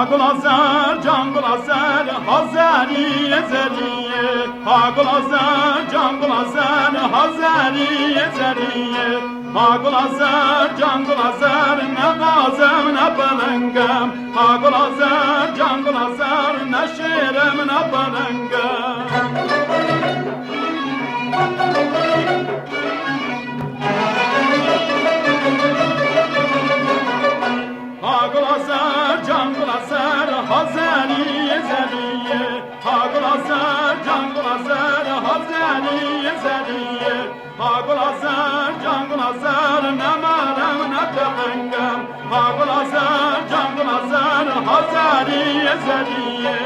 Haglazer, canglazer, Hazari ezeliye. Haglazer, canglazer, Hazari ezeliye. Haglazer, canglazer, ne gazem ne belengem. Haglazer, canglazer, ne şerem ne belengem. Haglazer, canglazer, Hazari ezeliye. Haglazer, canglazer, Hazari ezeliye. Haglazer, canglazer, ne merem ne belengem. Haglazer, canglazer, Hazari ezeliye.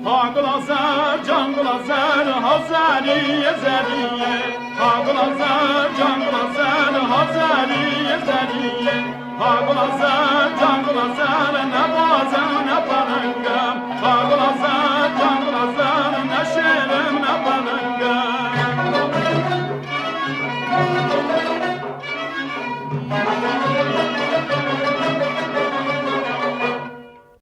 Haglazer, canglazer, Hazari ezeliye. Haglazer, canglazer, Hazari ezeliye. Haglazer,